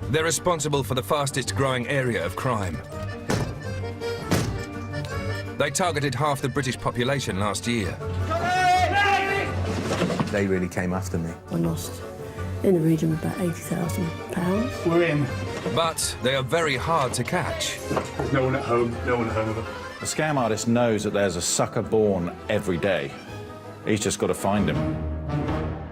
They're responsible for the fastest growing area of crime. They targeted half the British population last year. They really came after me. I lost in the region of about £80,000. We're in. But they are very hard to catch. There's no one at home, no one at home. The scam artist knows that there's a sucker born every day. He's just got to find him.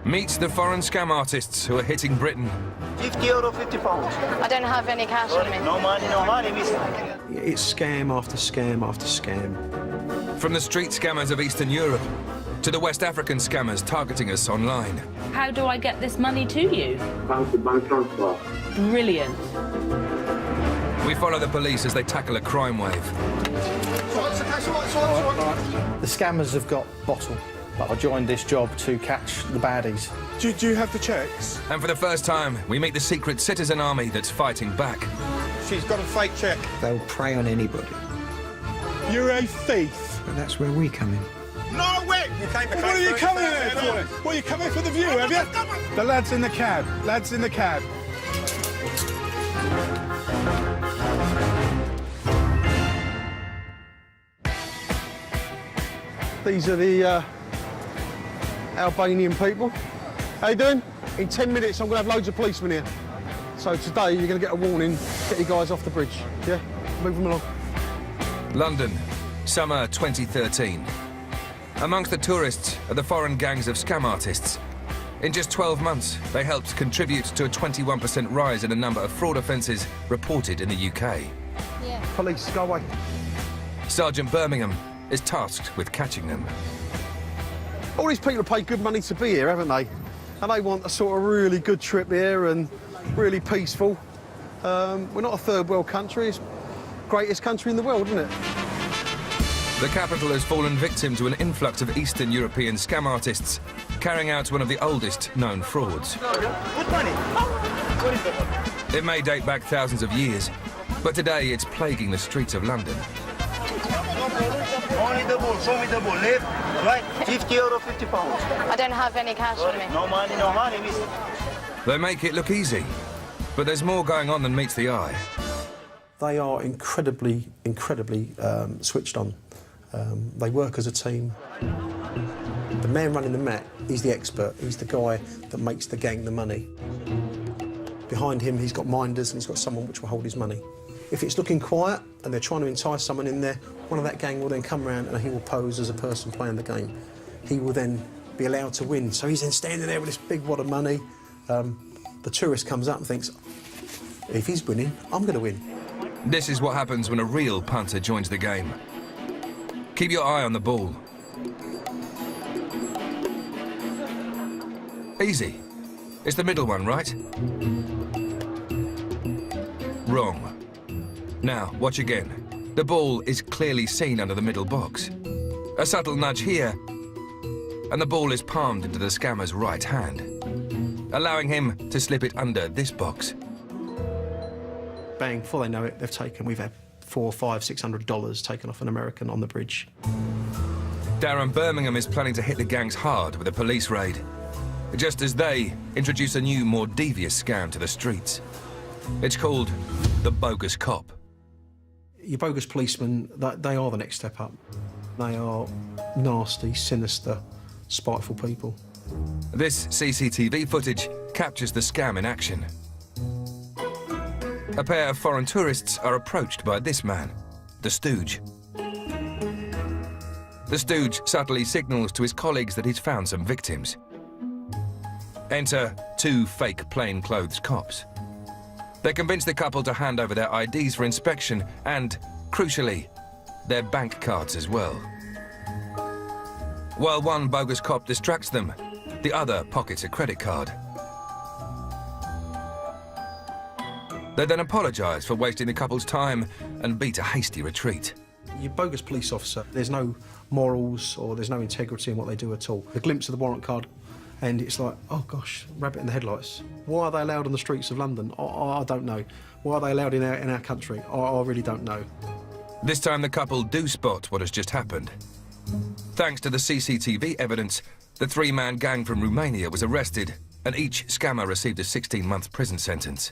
Meet the foreign scam artists who are hitting Britain. €50, £50. I don't have any cash on me. No money, miss. It's scam after scam after scam. From the street scammers of Eastern Europe to the West African scammers targeting us online. How do I get this money to you? Bank transfer. Brilliant. We follow the police as they tackle a crime wave. The scammers have got bottle, but I joined this job to catch the baddies. Do you have the checks? And for the first time, we meet the secret citizen army that's fighting back. She's got a fake check. They'll prey on anybody. You're a thief. And that's where we come in. No way! What are you coming here for? What, are you coming for the view, have you? The lad's in the cab. Lad's in the cab. These are the Albanian people. How you doing? In 10 minutes, I'm going to have loads of policemen here. So today, you're going to get a warning. Get you guys off the bridge, yeah? Move them along. London, summer 2013. Amongst the tourists are the foreign gangs of scam artists. In just 12 months, they helped contribute to a 21% rise in the number of fraud offences reported in the UK. Yeah. Police, go away. Sergeant Birmingham is tasked with catching them. All these people have paid good money to be here, haven't they? And they want a sort of really good trip here and really peaceful. We're not a third world country, it's the greatest country in the world, isn't it? The capital has fallen victim to an influx of Eastern European scam artists, carrying out one of the oldest known frauds. Good money. It may date back thousands of years, but today it's plaguing the streets of London. Only the ball, show me the ball. Left, right, €50, £50. I don't have any cash on me. No money, miss. They make it look easy, but there's more going on than meets the eye. They are incredibly switched on. They work as a team. The man running the mat, he's the expert. He's the guy that makes the gang the money. Behind him, he's got minders and he's got someone which will hold his money. If it's looking quiet and they're trying to entice someone in there, one of that gang will then come round and he will pose as a person playing the game. He will then be allowed to win. So he's then standing there with this big wad of money. The tourist comes up and thinks, if he's winning, I'm going to win. This is what happens when a real punter joins the game. Keep your eye on the ball. Easy. It's the middle one, right? Wrong. Now, watch again. The ball is clearly seen under the middle box. A subtle nudge here, and the ball is palmed into the scammer's right hand, allowing him to slip it under this box. Bang, before they know it, we've had $400, $500, $600 taken off an American on the bridge. Darren Birmingham is planning to hit the gangs hard with a police raid, just as they introduce a new, more devious scam to the streets. It's called the bogus cop. Your bogus policemen, they are the next step up. They are nasty, sinister, spiteful people. This CCTV footage captures the scam in action. A pair of foreign tourists are approached by this man, the stooge. The stooge subtly signals to his colleagues that he's found some victims. Enter two fake plainclothes cops. They convince the couple to hand over their IDs for inspection and, crucially, their bank cards as well. While one bogus cop distracts them, the other pockets a credit card. They then apologise for wasting the couple's time and beat a hasty retreat. Your bogus police officer, there's no morals or there's no integrity in what they do at all. A glimpse of the warrant card and it's like, oh gosh, rabbit in the headlights. Why are they allowed on the streets of London? I don't know. Why are they allowed in our country? I really don't know. This time the couple do spot what has just happened. Thanks to the CCTV evidence, the three-man gang from Romania was arrested and each scammer received a 16-month prison sentence.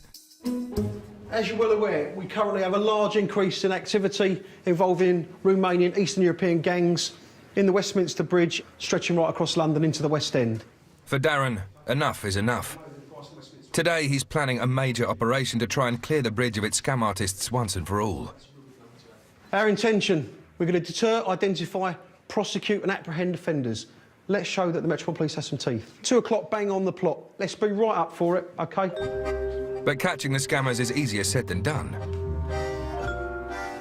As you're well aware, we currently have a large increase in activity involving Romanian Eastern European gangs in the Westminster Bridge, stretching right across London into the West End. For Darren, enough is enough. Today, he's planning a major operation to try and clear the bridge of its scam artists once and for all. Our intention, we're going to deter, identify, prosecute and apprehend offenders. Let's show that the Metropolitan Police has some teeth. 2 o'clock, bang on the plot. Let's be right up for it, OK? But catching the scammers is easier said than done.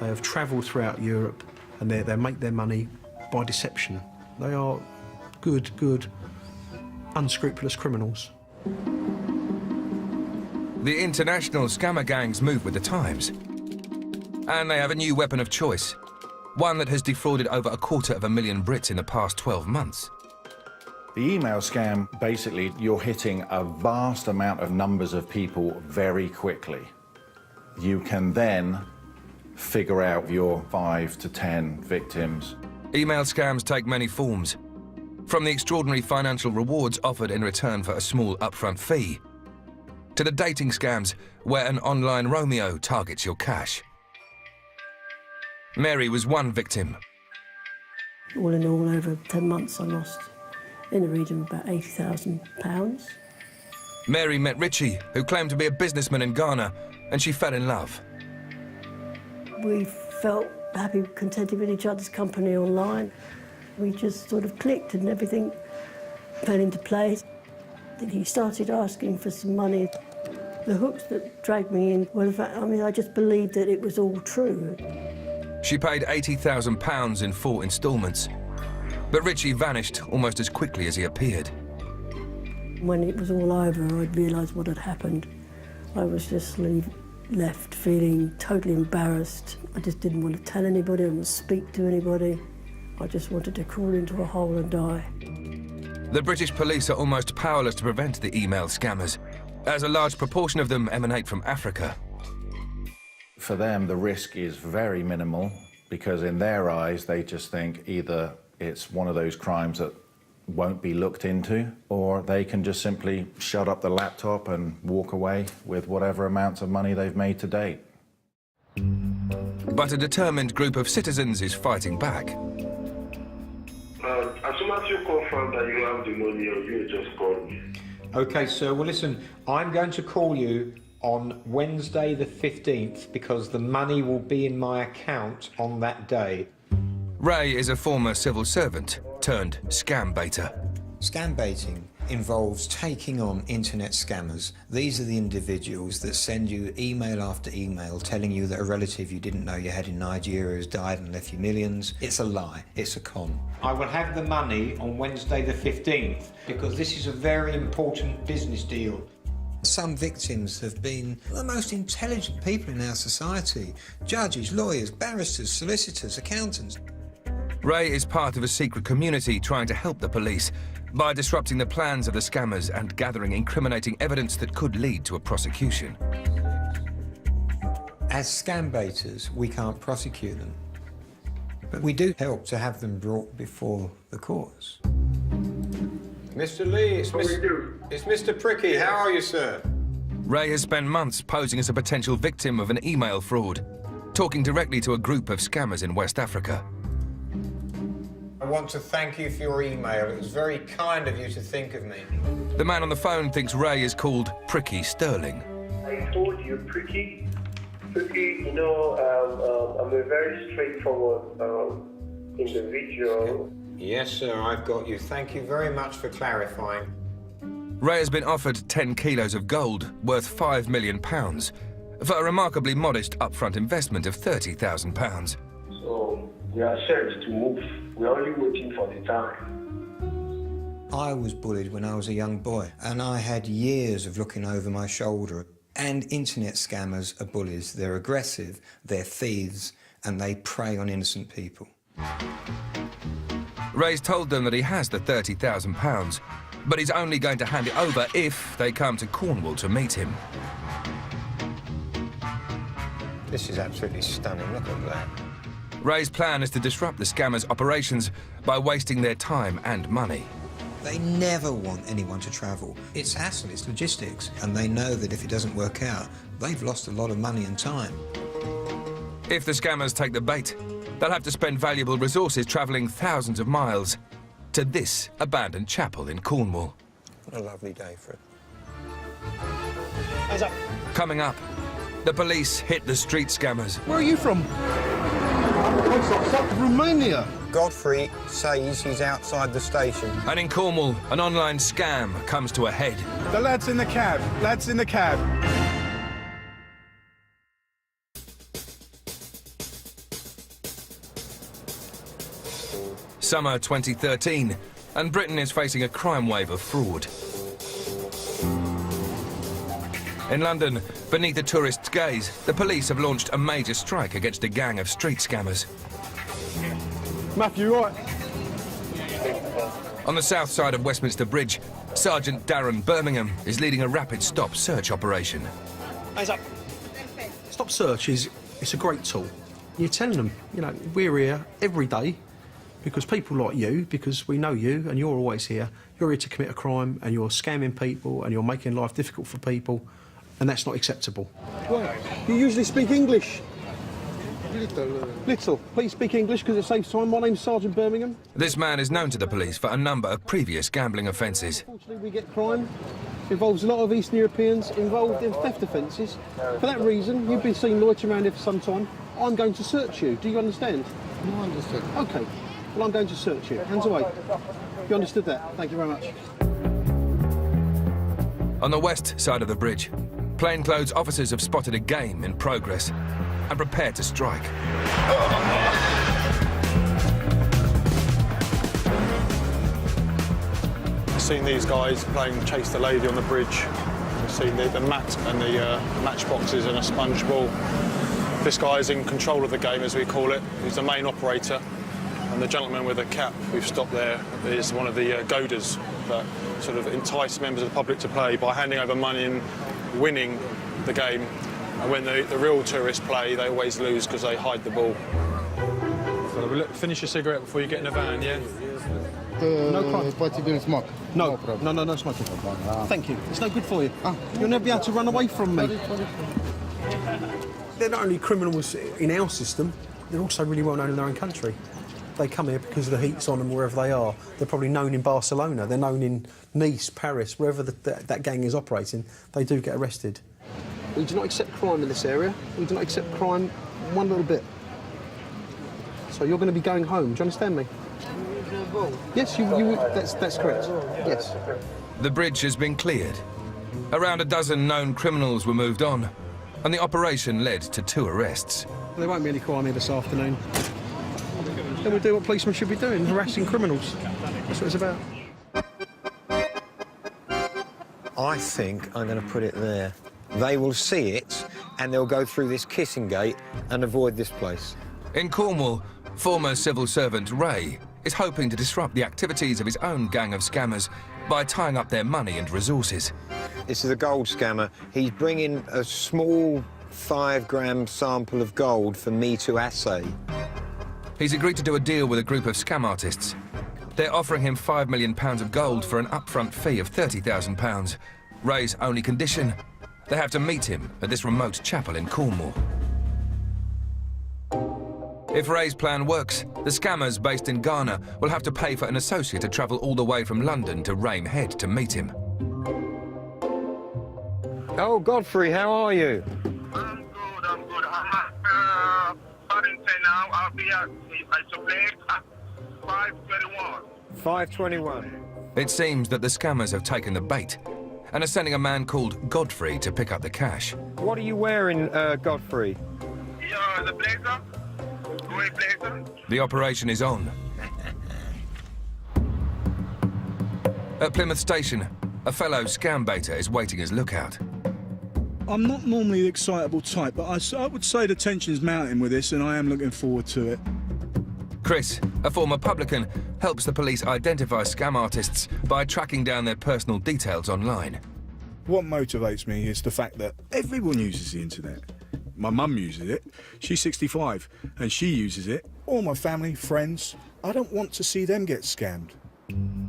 They have travelled throughout Europe and they make their money by deception. They are good, unscrupulous criminals. The international scammer gangs move with the times. And they have a new weapon of choice. One that has defrauded over 250,000 Brits in the past 12 months. The email scam, basically, you're hitting a vast amount of numbers of people very quickly. You can then figure out your 5 to 10 victims. Email scams take many forms. From the extraordinary financial rewards offered in return for a small upfront fee, to the dating scams where an online Romeo targets your cash. Mary was one victim. All in all, over 10 months I lost in the region of about £80,000. Mary met Richie, who claimed to be a businessman in Ghana, and she fell in love. We felt happy, contented with each other's company online. We just sort of clicked and everything fell into place. Then he started asking for some money. The hooks that dragged me in were the fact, I just believed that it was all true. She paid £80,000 in 4 instalments. But Richie vanished almost as quickly as he appeared. When it was all over, I'd realised what had happened. I was just left feeling totally embarrassed. I just didn't want to tell anybody, I didn't want to speak to anybody. I just wanted to crawl into a hole and die. The British police are almost powerless to prevent the email scammers, as a large proportion of them emanate from Africa. For them, the risk is very minimal because in their eyes, they just think either it's one of those crimes that won't be looked into, or they can just simply shut up the laptop and walk away with whatever amounts of money they've made to date. But a determined group of citizens is fighting back. As soon as you confirm that you have the money, you just call me. OK, sir. Well, listen, I'm going to call you on Wednesday the 15th because the money will be in my account on that day. Ray is a former civil servant turned scam baiter. Scam baiting involves taking on internet scammers. These are the individuals that send you email after email telling you that a relative you didn't know you had in Nigeria has died and left you millions. It's a lie. It's a con. I will have the money on Wednesday the 15th because this is a very important business deal. Some victims have been the most intelligent people in our society. Judges, lawyers, barristers, solicitors, accountants. Ray is part of a secret community trying to help the police by disrupting the plans of the scammers and gathering incriminating evidence that could lead to a prosecution. As scam baiters, we can't prosecute them, but we do help to have them brought before the courts. Mr. Lee, it's Mr. Pricky. How are you, sir? Ray has spent months posing as a potential victim of an email fraud, talking directly to a group of scammers in West Africa. I want to thank you for your email. It was very kind of you to think of me. The man on the phone thinks Ray is called Pricky Sterling. I told you, Pricky, you know, I'm a very straightforward individual. Yes, sir, I've got you. Thank you very much for clarifying. Ray has been offered 10 kilos of gold, worth £5 million, for a remarkably modest upfront investment of £30,000. So we are set to move. We're only waiting for the time. I was bullied when I was a young boy, and I had years of looking over my shoulder. And internet scammers are bullies. They're aggressive, they're thieves, and they prey on innocent people. Ray's told them that he has the £30,000, but he's only going to hand it over if they come to Cornwall to meet him. This is absolutely stunning. Look at that. Ray's plan is to disrupt the scammers' operations by wasting their time and money. They never want anyone to travel. It's hassle, it's logistics, and they know that if it doesn't work out, they've lost a lot of money and time. If the scammers take the bait, they'll have to spend valuable resources travelling thousands of miles to this abandoned chapel in Cornwall. What a lovely day for it. How's that? Coming up, the police hit the street scammers. Where are you from? Romania. Godfrey says he's outside the station. And in Cornwall, an online scam comes to a head. The lad's in the cab. Lad's in the cab. Summer 2013, and Britain is facing a crime wave of fraud. In London, beneath the tourists' gaze, the police have launched a major strike against a gang of street scammers. Matthew, right? On the south side of Westminster Bridge, Sergeant Darren Birmingham is leading a rapid stop search operation. How's up? Stop search it's a great tool. You're telling them, you know, we're here every day because people like you, because we know you and you're always here. You're here to commit a crime and you're scamming people and you're making life difficult for people, and that's not acceptable. Well, you usually speak English. Little. Please speak English because it saves time. My name's Sergeant Birmingham. This man is known to the police for a number of previous gambling offences. Unfortunately, we get crime. Involves a lot of Eastern Europeans involved in theft offences. For that reason, you've been seen loitering around here for some time. I'm going to search you. Do you understand? No, I understand. OK. Well, I'm going to search you. Hands away. You understood that? Thank you very much. On the west side of the bridge, plainclothes officers have spotted a game in progress and prepared to strike. I've seen these guys playing Chase the Lady on the bridge. I've seen the mat and the matchboxes and a sponge ball. This guy is in control of the game, as we call it. He's the main operator. And the gentleman with the cap we've stopped there is one of the goaders that sort of entice members of the public to play by handing over money and winning the game. And when the real tourists play, they always lose because they hide the ball. So finish your cigarette before you get in the van, yeah? No crime. But you don't smoke? No, no smoking. Thank you. It's no good for you. You'll never be able to run away from me. They're not only criminals in our system, they're also really well known in their own country. They come here because the heat's on them wherever they are. They're probably known in Barcelona, they're known in Nice, Paris, wherever that gang is operating, they do get arrested. We do not accept crime in this area. We do not accept crime one little bit. So you're going to be going home, do you understand me? Yes, that's correct, yes. The bridge has been cleared. Around a dozen known criminals were moved on, and the operation led to 2 arrests. There won't be any crime here this afternoon. Then we'll do what policemen should be doing, harassing criminals. That's what it's about. I think I'm going to put it there. They will see it, and they'll go through this kissing gate and avoid this place. In Cornwall, former civil servant Ray is hoping to disrupt the activities of his own gang of scammers by tying up their money and resources. This is a gold scammer. He's bringing a small 5-gram sample of gold for me to assay. He's agreed to do a deal with a group of scam artists. They're offering him £5 million of gold for an upfront fee of £30,000. Ray's only condition: they have to meet him at this remote chapel in Cornwall. If Ray's plan works, the scammers based in Ghana will have to pay for an associate to travel all the way from London to Rame Head to meet him. Oh, Godfrey, how are you? I'm good. I'm at Paddington now. I'll be at Isolate at 5:21. 5:21. It seems that the scammers have taken the bait and are sending a man called Godfrey to pick up the cash. What are you wearing, Godfrey? Yeah, the blazer. Grey blazer. The operation is on. At Plymouth Station, a fellow scam baiter is waiting as lookout. I'm not normally the excitable type, but I would say the tension's mounting with this, and I am looking forward to it. Chris, a former publican, helps the police identify scam artists by tracking down their personal details online. What motivates me is the fact that everyone uses the internet. My mum uses it, she's 65, and she uses it. All my family, friends, I don't want to see them get scammed.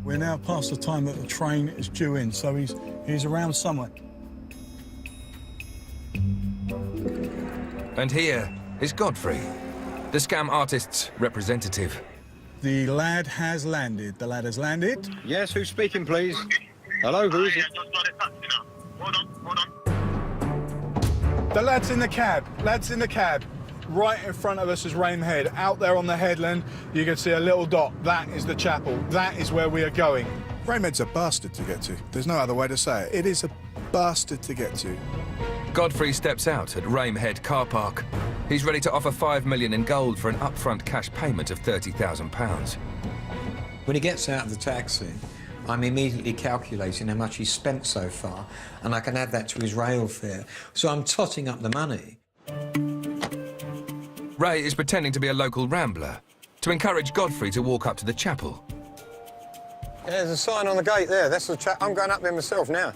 We're now past the time that the train is due in, so he's around somewhere. And here is Godfrey, the scam artist's representative. The lad has landed. The lad has landed. Yes, who's speaking, please? Hello, who is it? Hold on. The lad's in the cab. Lad's in the cab. Right in front of us is Rame Head. Out there on the headland, you can see a little dot. That is the chapel. That is where we are going. Rame Head's a bastard to get to. There's no other way to say it. It is a bastard to get to. Godfrey steps out at Rame Head car park. He's ready to offer $5 million in gold for an upfront cash payment of £30,000. When he gets out of the taxi, I'm immediately calculating how much he's spent so far, and I can add that to his rail fare. So I'm totting up the money. Ray is pretending to be a local rambler to encourage Godfrey to walk up to the chapel. Yeah, there's a sign on the gate there. That's the chapel. I'm going up there myself now.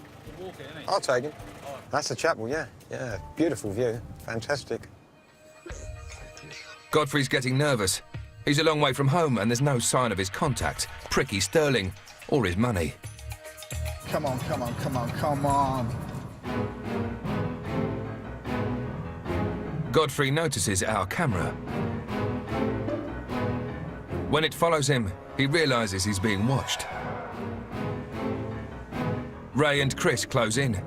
I'll take him. That's the chapel, yeah. Yeah, beautiful view. Fantastic. Godfrey's getting nervous. He's a long way from home and there's no sign of his contact, Pricky Sterling, or his money. Come on, come on, come on, come on. Godfrey notices our camera. When it follows him, he realizes he's being watched. Ray and Chris close in.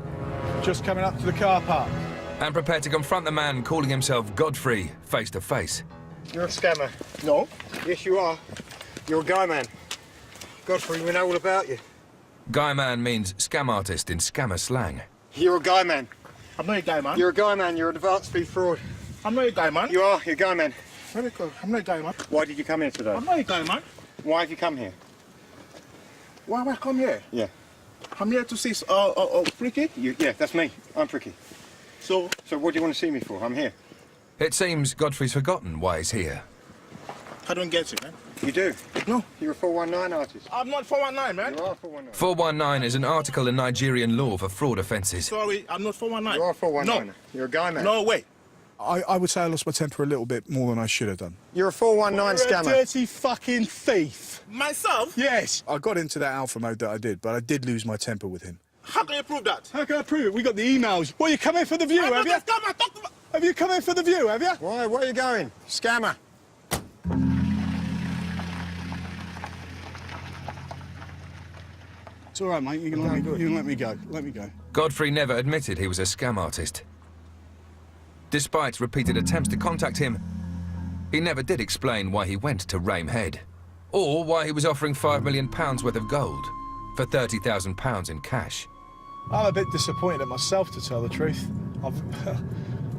Just coming up to the car park. And prepare to confront the man calling himself Godfrey face to face. You're a scammer. No. Yes, you are. You're a guy man. Godfrey, we know all about you. Guy man means scam artist in scammer slang. You're a guy man. I'm not a guy man. You're a guy man. You're an advanced fee fraud. I'm not a guy man. You are. You're a guy man. Very good. I'm not a guy man. Why did you come here today? I'm not a guy man. Why have you come here? Why have I come here? Yeah. I'm here to see Pricky. Yeah, that's me. I'm Pricky. So what do you want to see me for? I'm here. It seems Godfrey's forgotten why he's here. I don't get it, man. You do? No. You're a 419 artist. I'm not 419, man. You are 419. 419 is an article in Nigerian law for fraud offences. Sorry, I'm not 419. You are 419. No. You're a guy man. No, wait. I would say I lost my temper a little bit more than I should have done. You're a 419 You're scammer. a dirty fucking thief. Myself? Yes. I got into that alpha mode that I did, but I did lose my temper with him. How can you prove that? How can I prove it? We got the emails. Well, you come in for the view, have you? Have you come in for the view, have you? Why? Where are you going? Scammer. It's all right, mate. You can let me go. Let me go. Godfrey never admitted he was a scam artist. Despite repeated attempts to contact him, he never did explain why he went to Rame Head, or why he was offering £5 million worth of gold for £30,000 in cash. I'm a bit disappointed at myself, to tell the truth.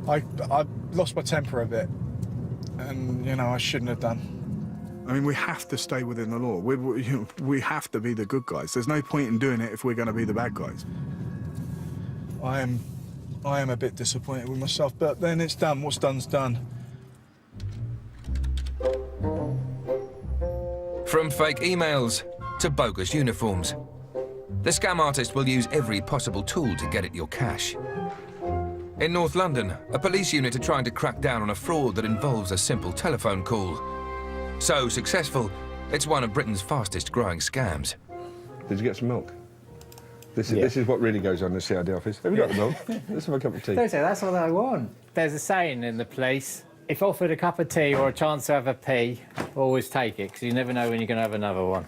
I've lost my temper a bit, and you know I shouldn't have done. I mean, we have to stay within the law. We have to be the good guys. There's no point in doing it if we're going to be the bad guys. I am a bit disappointed with myself, but then it's done. What's done's done. From fake emails to bogus uniforms, the scam artist will use every possible tool to get at your cash. In North London, a police unit are trying to crack down on a fraud that involves a simple telephone call. So successful, it's one of Britain's fastest growing scams. Did you get some milk? This is what really goes on in the CID office. Have you got the milk? Let's have a cup of tea. Don't say that's what I want. There's a saying in the police, if offered a cup of tea or a chance to have a pee, always take it, because you never know when you're going to have another one.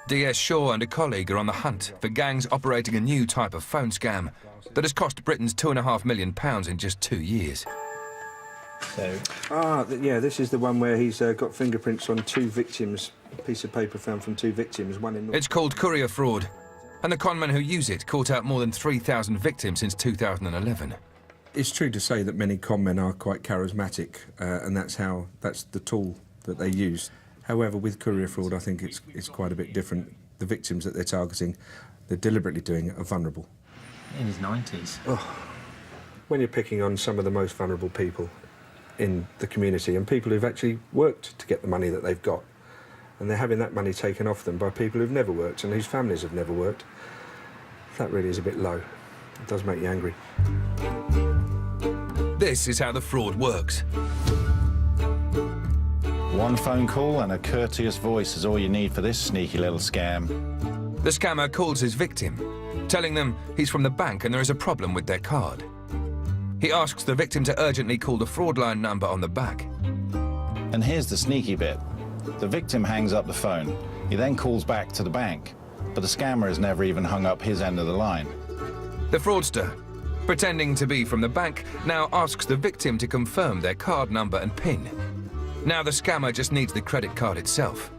DS Shaw and a colleague are on the hunt for gangs operating a new type of phone scam that has cost Britons £2.5 million in just 2 years. Yeah, this is the one where he's got fingerprints on 2 victims, a piece of paper found from 2 victims, one in... It's called courier fraud, and the conmen who use it caught out more than 3,000 victims since 2011. It's true to say that many conmen are quite charismatic, and that's the tool that they use. However, with courier fraud, I think it's quite a bit different. The victims that they're targeting, they're deliberately doing it, are vulnerable. In his 90s. Oh. When you're picking on some of the most vulnerable people in the community and people who've actually worked to get the money that they've got, and they're having that money taken off them by people who've never worked and whose families have never worked, that really is a bit low. It does make you angry. This is how the fraud works. One phone call and a courteous voice is all you need for this sneaky little scam. The scammer calls his victim, telling them he's from the bank and there is a problem with their card. He asks the victim to urgently call the fraud line number on the back. And here's the sneaky bit. The victim hangs up the phone. He then calls back to the bank, but the scammer has never even hung up his end of the line. The fraudster, pretending to be from the bank, now asks the victim to confirm their card number and PIN. Now the scammer just needs the credit card itself.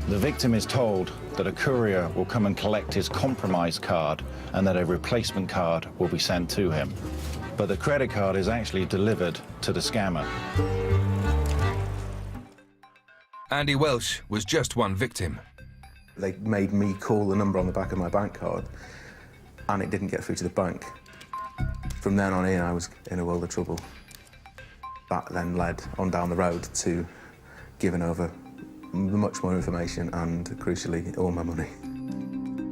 The victim is told that a courier will come and collect his compromised card and that a replacement card will be sent to him. But the credit card is actually delivered to the scammer. Andy Welsh was just one victim. They made me call the number on the back of my bank card, and it didn't get through to the bank. From then on in, I was in a world of trouble. That then led on down the road to giving over much more information and, crucially, all my money.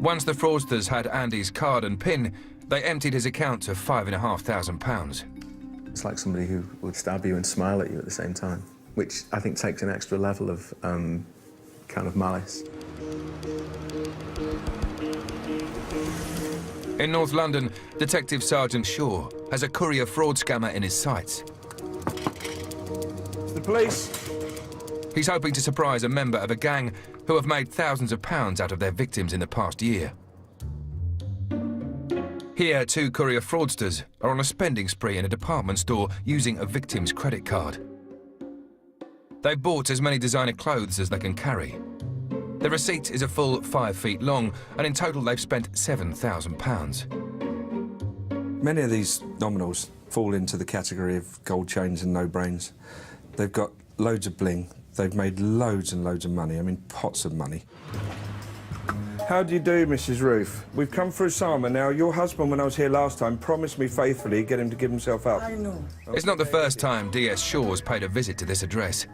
Once the fraudsters had Andy's card and PIN, they emptied his account of £5,500. It's like somebody who would stab you and smile at you at the same time, which I think takes an extra level of kind of malice. In North London, Detective Sergeant Shaw has a courier fraud scammer in his sights. The police. He's hoping to surprise a member of a gang who have made thousands of pounds out of their victims in the past year. Here, two courier fraudsters are on a spending spree in a department store using a victim's credit card. They've bought as many designer clothes as they can carry. The receipt is a full 5 feet long, and in total they've spent £7,000. Many of these nominals fall into the category of gold chains and no-brains. They've got loads of bling. They've made loads and loads of money. I mean, pots of money. How do you do, Mrs. Ruth? We've come for Osama now. Your husband, when I was here last time, promised me faithfully he'd get him to give himself up. I know. It's not the first time DS Shaw's paid a visit to this address.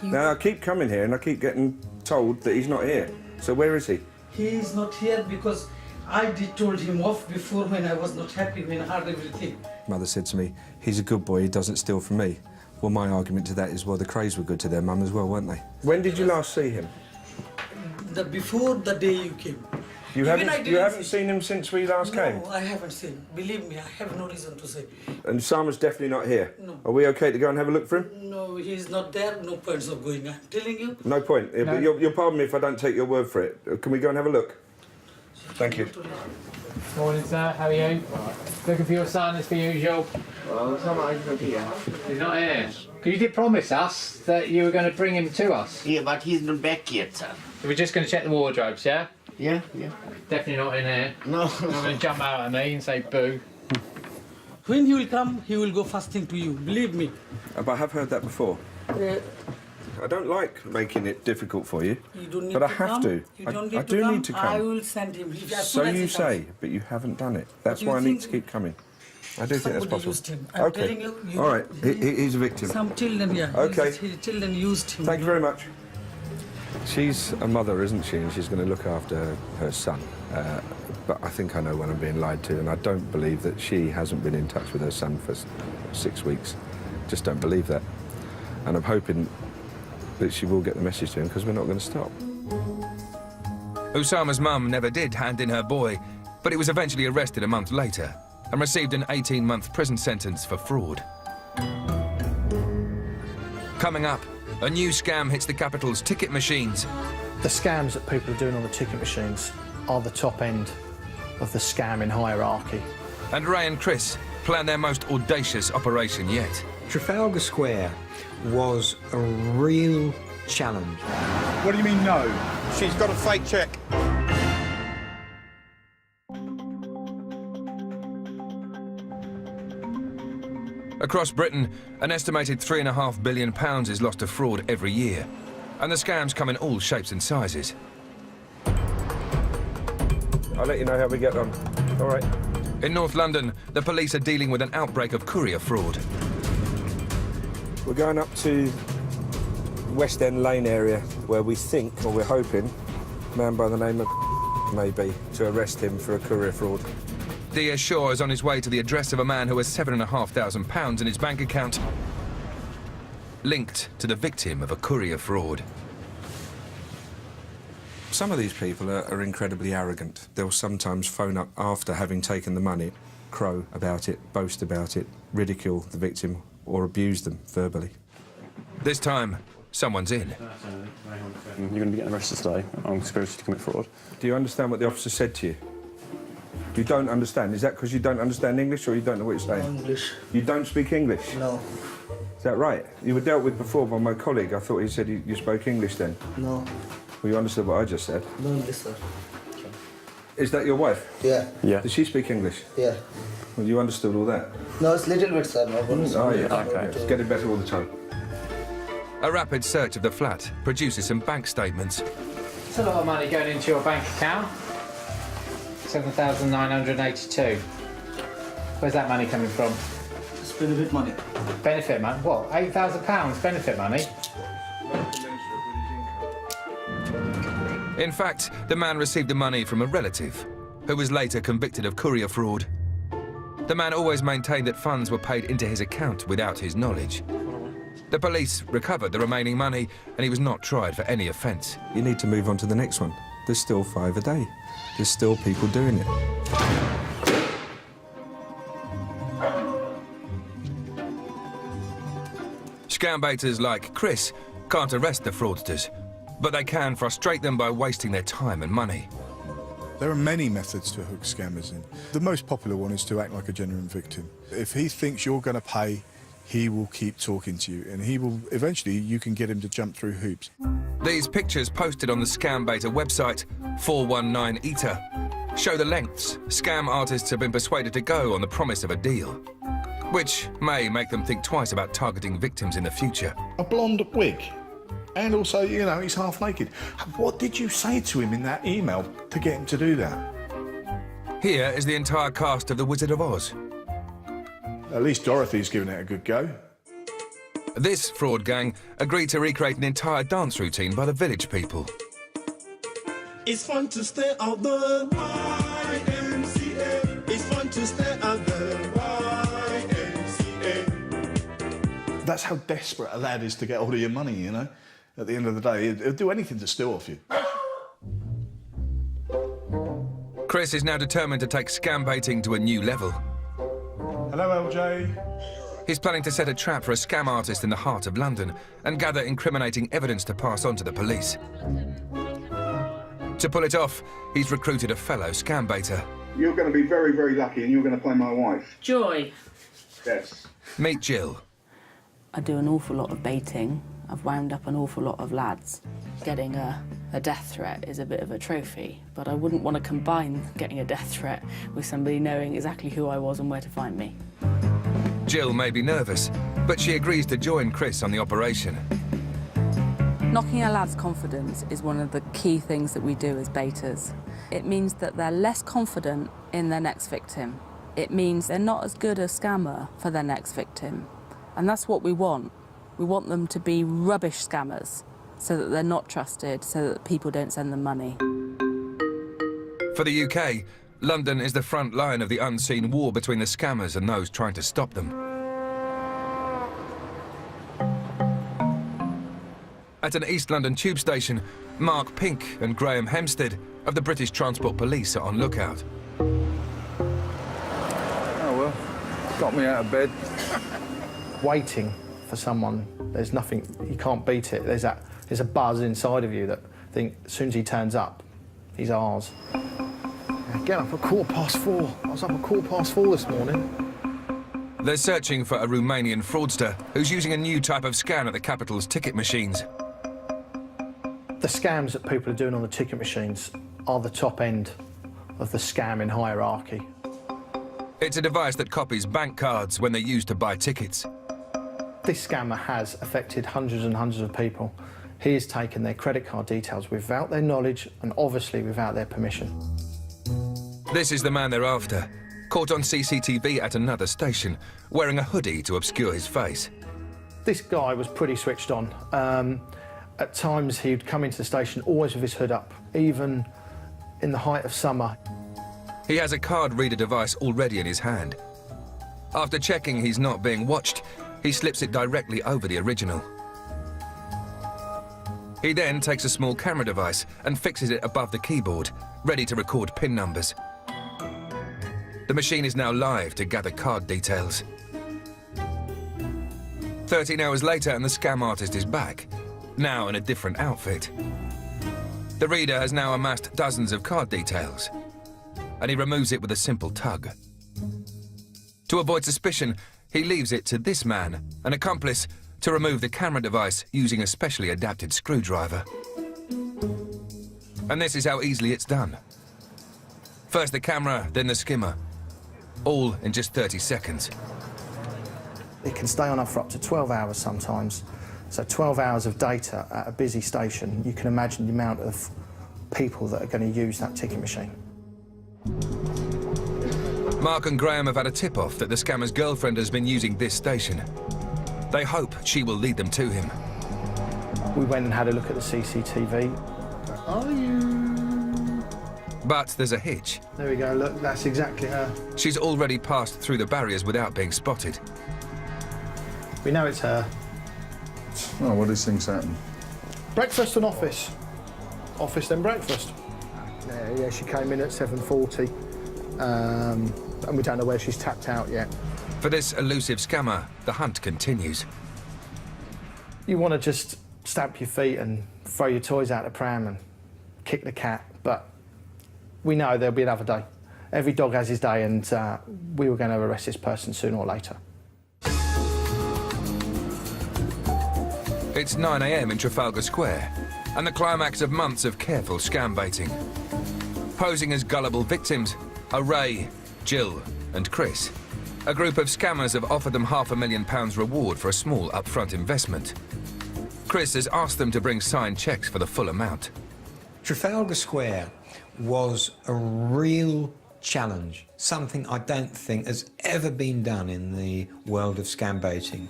Now, I keep coming here and I keep getting told that he's not here. So where is he? He is not here because I did told him off before when I was not happy, when I heard everything. Mother said to me, he's a good boy, he doesn't steal from me. Well, my argument to that is, well, the Crays were good to their mum as well, weren't they? When did you last see him? Before the day you came. You haven't seen him since we last came? No, I haven't seen. Believe me, I have no reason to say. And Sama's definitely not here? No. Are we okay to go and have a look for him? No, he's not there. No points of going. I'm telling you. No point. No. But you'll pardon me if I don't take your word for it. Can we go and have a look? Thank you. Morning, sir. How are you? Looking for your son as per usual. Well, somebody's not here. He's not here. Because you did promise us that you were going to bring him to us. Yeah, but he's not back yet, sir. So we're just going to check the wardrobes, yeah? Yeah. Definitely not in here. No. You're going to jump out at me and say boo. When he will come, he will go first thing to you. Believe me. But I have heard that before. I don't like making it difficult for you. You don't need but to I have come. to. You don't need I to do come. need to come. I will send him. So you say, but you haven't done it. That's you why I need think to keep coming. I do think that's somebody possible. used him. I'm Okay. telling you, All right. He's a victim. Some children, yeah. Okay. Children used him. Thank you very much. She's a mother, isn't she? And she's going to look after her son. But I think I know when I'm being lied to, and I don't believe that she hasn't been in touch with her son for 6 weeks. Just don't believe that. And I'm hoping that she will get the message to him, because we're not going to stop. Osama's mum never did hand in her boy, but he was eventually arrested a month later and received an 18-month prison sentence for fraud. Coming up, a new scam hits the capital's ticket machines. The scams that people are doing on the ticket machines are the top end of the scamming hierarchy. And Ray and Chris plan their most audacious operation yet. Trafalgar Square was a real challenge. What do you mean, no? She's got a fake check. Across Britain, an estimated £3.5 billion is lost to fraud every year. And the scams come in all shapes and sizes. I'll let you know how we get on. All right. In North London, the police are dealing with an outbreak of courier fraud. We're going up to West End Lane area, where we think, or we're hoping, a man by the name of maybe, to arrest him for a courier fraud. DS Shaw is on his way to the address of a man who has £7,500 in his bank account. linked to the victim of a courier fraud. Some of these people are incredibly arrogant. They'll sometimes phone up after having taken the money, crow about it, boast about it, ridicule the victim or abuse them verbally. This time, someone's in. You're going to be getting arrested today on conspiracy to commit fraud. Do you understand what the officer said to you? You don't understand? Is that because you don't understand English or you don't know what you're saying? English. You don't speak English? No. Is that right? You were dealt with before by my colleague. I thought he said you spoke English then. No. Well, you understood what I just said? No English, sir. Is that your wife? Yeah. Yeah. Does she speak English? Yeah. Well, you understood all that? No, it's little bit, sir. No, Oh, yeah. Okay. It's getting better all the time. A rapid search of the flat produces some bank statements. It's a lot of money going into your bank account. 7,982. Where's that money coming from? It's benefit money. Benefit money? What? £8,000 benefit money? In fact, the man received the money from a relative, who was later convicted of courier fraud. The man always maintained that funds were paid into his account without his knowledge. The police recovered the remaining money, and he was not tried for any offence. You need to move on to the next one. There's still 5 a day. There's still people doing it. Scam baiters like Chris can't arrest the fraudsters, but they can frustrate them by wasting their time and money. There are many methods to hook scammers in. The most popular one is to act like a genuine victim. If he thinks you're going to pay, he will keep talking to you, and he will eventually you can get him to jump through hoops. These pictures posted on the scam baiter website 419eater show the lengths scam artists have been persuaded to go on the promise of a deal, which may make them think twice about targeting victims in the future. A blonde wig, and also, you know, he's half naked. What did you say to him in that email to get him to do that? Here is the entire cast of The Wizard of Oz. At least Dorothy's given it a good go. This fraud gang agreed to recreate an entire dance routine by the village people. It's fun to stay out the YMCA. It's fun to stay out the YMCA. That's how desperate a lad is to get hold of your money, you know? At the end of the day, he'll do anything to steal off you. Chris is now determined to take scam baiting to a new level. Hello, LJ. He's planning to set a trap for a scam artist in the heart of London and gather incriminating evidence to pass on to the police. To pull it off, he's recruited a fellow scam baiter. You're going to be very, very lucky and you're going to play my wife. Joy. Yes. Meet Jill. I do an awful lot of baiting. I've wound up an awful lot of lads. Getting a death threat is a bit of a trophy, but I wouldn't want to combine getting a death threat with somebody knowing exactly who I was and where to find me. Jill may be nervous, but she agrees to join Chris on the operation. Knocking a lad's confidence is one of the key things that we do as baiters. It means that they're less confident in their next victim. It means they're not as good a scammer for their next victim. And that's what we want. We want them to be rubbish scammers, so that they're not trusted, so that people don't send them money. For the UK, London is the front line of the unseen war between the scammers and those trying to stop them. At an East London tube station, Mark Pink and Graham Hempstead of the British Transport Police are on lookout. Oh well, got me out of bed. Waiting for someone, there's nothing, you can't beat it. There's a buzz inside of you that think as soon as he turns up, he's ours. Get up at 4:15. I was up at 4:15 this morning. They're searching for a Romanian fraudster who's using a new type of scan at the capital's ticket machines. The scams that people are doing on the ticket machines are the top end of the scamming hierarchy. It's a device that copies bank cards when they're used to buy tickets. This scammer has affected hundreds and hundreds of people. He has taken their credit card details without their knowledge and obviously without their permission. This is the man they're after, caught on CCTV at another station, wearing a hoodie to obscure his face. This guy was pretty switched on. At times he'd come into the station always with his hood up, even in the height of summer. He has a card reader device already in his hand. After checking he's not being watched, he slips it directly over the original. He then takes a small camera device and fixes it above the keyboard, ready to record PIN numbers. The machine is now live to gather card details. 13 hours later and the scam artist is back, now in a different outfit. The reader has now amassed dozens of card details, and he removes it with a simple tug. To avoid suspicion, he leaves it to this man, an accomplice, to remove the camera device using a specially adapted screwdriver. And this is how easily it's done. First the camera, then the skimmer, all in just 30 seconds. It can stay on for up to 12 hours sometimes. So 12 hours of data at a busy station, you can imagine the amount of people that are going to use that ticket machine. Mark and Graham have had a tip-off that the scammer's girlfriend has been using this station. They hope she will lead them to him. We went and had a look at the CCTV. Are you? But there's a hitch. There we go, look, that's exactly her. She's already passed through the barriers without being spotted. We know it's her. Oh, what these things happen? Breakfast and office. Office then breakfast. Yeah, she came in at 7:40. And we don't know where she's tapped out yet. For this elusive scammer, the hunt continues. You want to just stamp your feet and throw your toys out the pram and kick the cat, but we know there'll be another day. Every dog has his day, and we were going to arrest this person sooner or later. It's 9 a.m. in Trafalgar Square, and the climax of months of careful scam baiting. Posing as gullible victims are Ray, Jill, and Chris. A group of scammers have offered them £500,000 reward for a small upfront investment. Chris has asked them to bring signed cheques for the full amount. Trafalgar Square was a real challenge, something I don't think has ever been done in the world of scam baiting.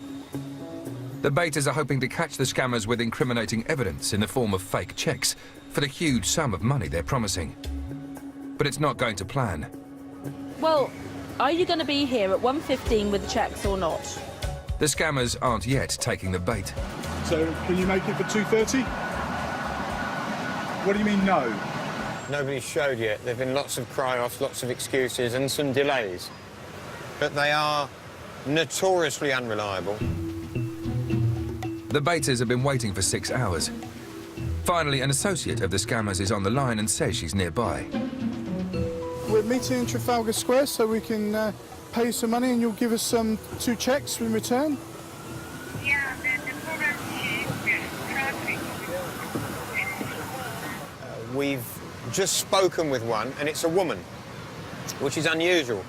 The baiters are hoping to catch the scammers with incriminating evidence in the form of fake cheques for the huge sum of money they're promising. But it's not going to plan. Well, are you going to be here at 1:15 with the cheques or not? The scammers aren't yet taking the bait. So, can you make it for 2:30? What do you mean, no? Nobody's showed yet. There have been lots of cry-offs, lots of excuses and some delays. But they are notoriously unreliable. The baiters have been waiting for 6 hours. Finally, an associate of the scammers is on the line and says she's nearby. We're meeting in Trafalgar Square so we can pay you some money and you'll give us 2 cheques in return. Yeah, the problem is traffic. We've just spoken with one, and it's a woman, which is unusual.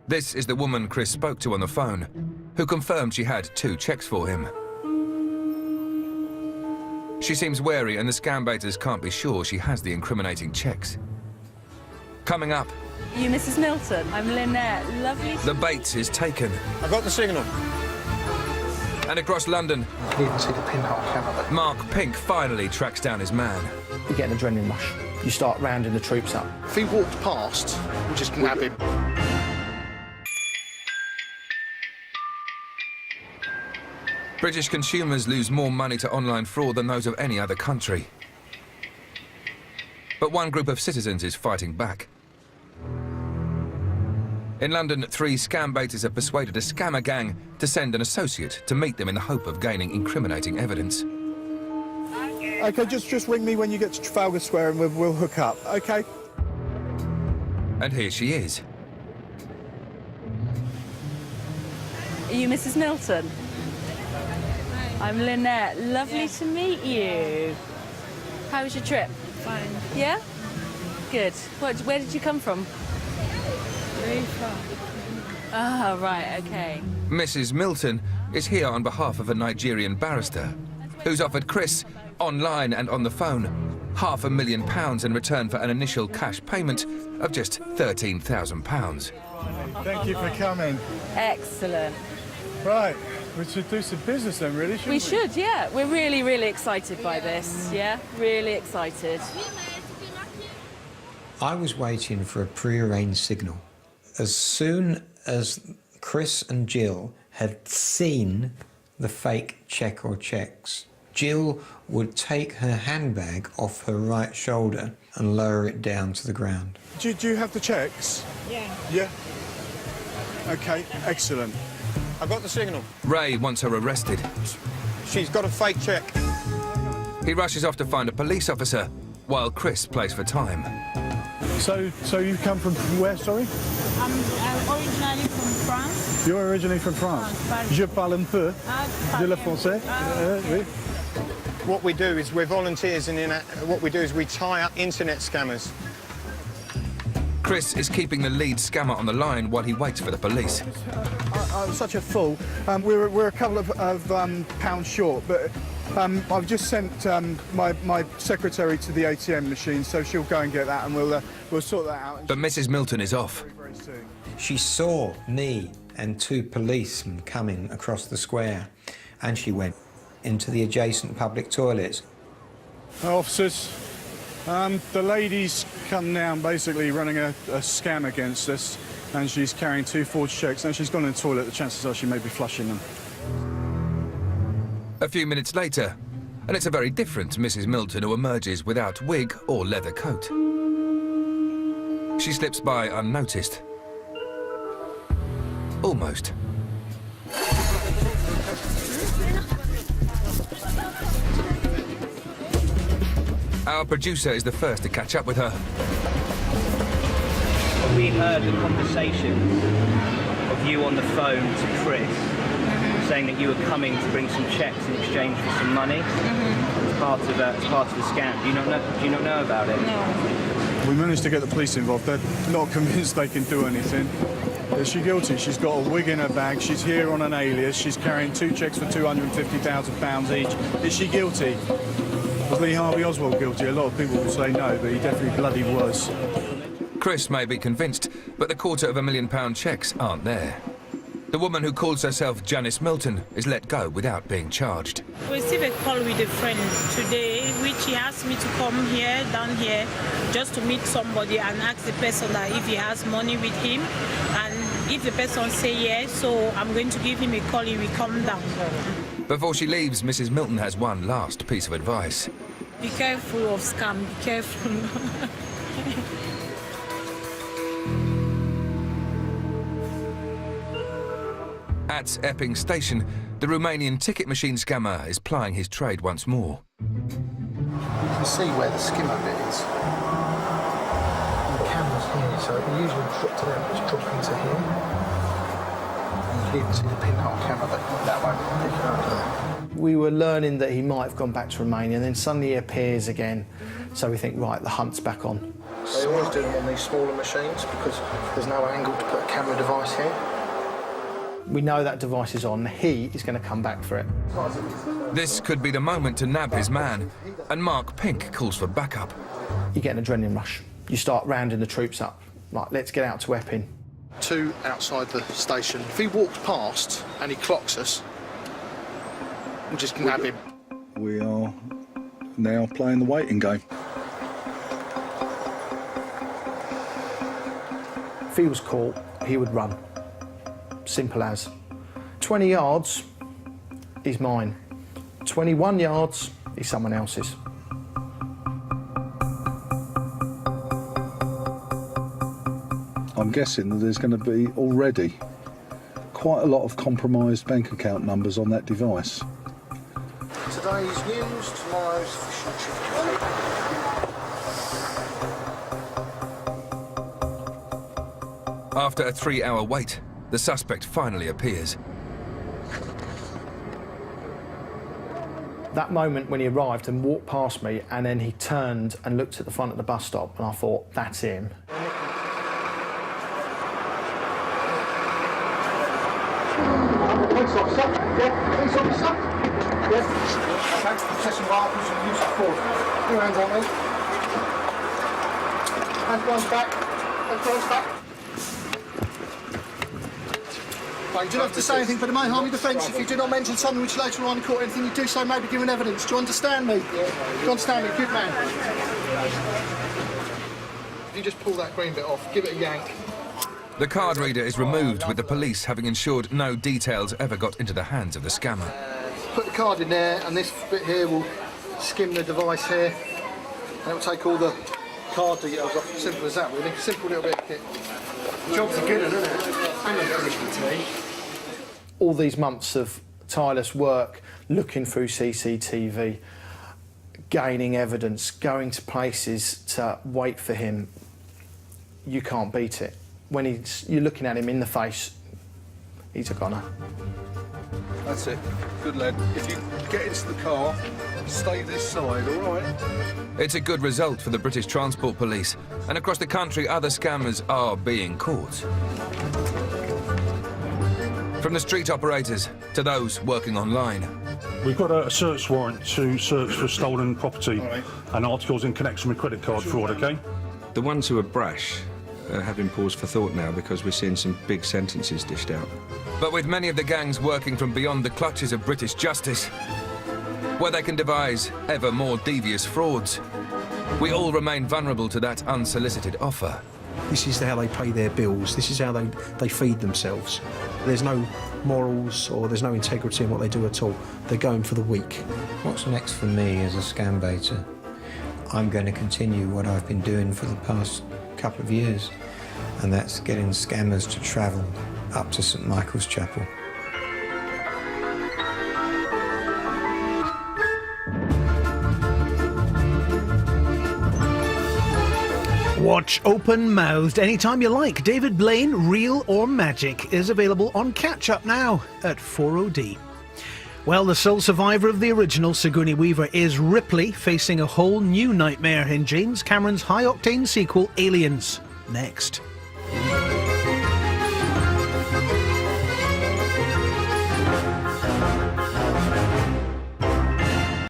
This is the woman Chris spoke to on the phone, who confirmed she had 2 cheques for him. She seems wary, and the scam baiters can't be sure she has the incriminating cheques. Coming up... You Mrs. Milton? I'm Lynette. Lovely... The bait is taken. I got the signal. And across London... I didn't even see the pinhole camera. Mark Pink finally tracks down his man. You get an adrenaline rush. You start rounding the troops up. If he walked past, we'll just nab him. British consumers lose more money to online fraud than those of any other country. But one group of citizens is fighting back. In London, 3 scam baiters have persuaded a scammer gang to send an associate to meet them in the hope of gaining incriminating evidence. OK, just ring me when you get to Trafalgar Square and we'll hook up, OK? And here she is. Are you Mrs. Milton? I'm Lynette. Lovely to meet you. How was your trip? Fine. Yeah? Good. Where did you come from? Very far. Ah, right, OK. Mrs. Milton is here on behalf of a Nigerian barrister who's offered Chris, online and on the phone, £500,000 in return for an initial cash payment of just £13,000. Thank you for coming. Excellent. Right, we should do some business then, really, shouldn't we? We should, yeah. We're really, really excited by this, yeah? Really excited. I was waiting for a pre-arranged signal. As soon as Chris and Jill had seen the fake cheque or cheques, Jill would take her handbag off her right shoulder and lower it down to the ground. Do you have the checks? Yeah. Yeah? OK, excellent. I've got the signal. Ray wants her arrested. She's got a fake check. He rushes off to find a police officer, while Chris plays for time. So you come from where, sorry? I'm originally from France. You're originally from France? Je parle un peu de le français. Oui. What we do is we're volunteers, and what we do is we tie up internet scammers. Chris is keeping the lead scammer on the line while he waits for the police. I'm such a fool. We're a couple of pounds short, but I've just sent my secretary to the ATM machine, so she'll go and get that, and we'll sort that out. But Mrs. Milton is off. Very soon. She saw me and two policemen coming across the square, and she went into the adjacent public toilets. Officers, the lady's come down basically running a scam against us, and she's carrying 2 forged checks. Now she's gone in the toilet, the chances are she may be flushing them. A few minutes later, and it's a very different Mrs. Milton who emerges without wig or leather coat. She slips by unnoticed. Almost. Our producer is the first to catch up with her. We heard the conversation of you on the phone to Chris, saying that you were coming to bring some checks in exchange for some money. It's part of the scam. Do you not know about it? No. We managed to get the police involved. They're not convinced they can do anything. Is she guilty? She's got a wig in her bag. She's here on an alias. She's carrying 2 checks for £250,000 each. Is she guilty? Was Lee Harvey Oswald guilty? A lot of people will say no, but he definitely bloody was. Chris may be convinced, but the £250,000 checks aren't there. The woman who calls herself Janice Milton is let go without being charged. We received a call with a friend today, which he asked me to come here, down here, just to meet somebody and ask the person that if he has money with him. And if the person say yes, so I'm going to give him a call, he will come down. Before she leaves, Mrs. Milton has one last piece of advice. Be careful of scam, be careful. At Epping Station, the Romanian ticket machine scammer is plying his trade once more. You can see where the skimmer bit is. And the camera's here, so it usually drop to there, it's dropping to here. And you can even see the pinhole camera, but that won't pick it up there. We were learning that he might have gone back to Romania, and then suddenly he appears again. So we think, right, the hunt's back on. They always do them on these smaller machines because there's no angle to put a camera device here. We know that device is on. He is going to come back for it. This could be the moment to nab his man, and Mark Pink calls for backup. You get an adrenaline rush. You start rounding the troops up. Like, let's get out to Epping. 2 outside the station. If he walks past and he clocks us, we'll just nab him. We are now playing the waiting game. If he was caught, he would run. Simple as. 20 yards is mine. 21 yards is someone else's. I'm guessing that there's going to be already quite a lot of compromised bank account numbers on that device. Today's news, tomorrow's fish and chicken. After a 3-hour wait, the suspect finally appears. That moment when he arrived and walked past me, and then he turned and looked at the front of the bus stop, and I thought, that's him. Police officer? Yeah, police officer? Yeah. Okay, pressing rifles and use of force. Put your hands on me. Hands behind back. Hands behind back. You don't have to say anything, but it may harm your defence if you do not mention something which later on in court, anything you do so may be given evidence. Do you understand me? Do you understand me? Good man. If you just pull that green bit off, give it a yank. The card reader is removed, with the police having ensured no details ever got into the hands of the scammer. put the card in there, and this bit here will skim the device here, and it will take all the card details off. Simple as that, really. Simple little bit of kit. Job's a good one, isn't it? I'm not finished the tea. All these months of tireless work, looking through CCTV, gaining evidence, going to places to wait for him, you can't beat it. When you're looking at him in the face, he's a goner. That's it. Good lad. If you get into the car, stay this side, all right? It's a good result for the British Transport Police, and across the country other scammers are being caught. From the street operators to those working online. We've got a search warrant to search for stolen property and articles in connection with credit card fraud, OK? The ones who are brash are having pause for thought now because we're seeing some big sentences dished out. But with many of the gangs working from beyond the clutches of British justice, where they can devise ever more devious frauds, we all remain vulnerable to that unsolicited offer. This is how they pay their bills. This is how they feed themselves. There's no morals or there's no integrity in what they do at all. They're going for the weak. What's next for me as a scam baiter? I'm going to continue what I've been doing for the past couple of years, and that's getting scammers to travel up to St Michael's Chapel. Watch open-mouthed anytime you like. David Blaine, Real or Magic, is available on catch-up now at 4OD. Well, the sole survivor of the original Sigourney Weaver is Ripley, facing a whole new nightmare in James Cameron's high-octane sequel, Aliens. Next.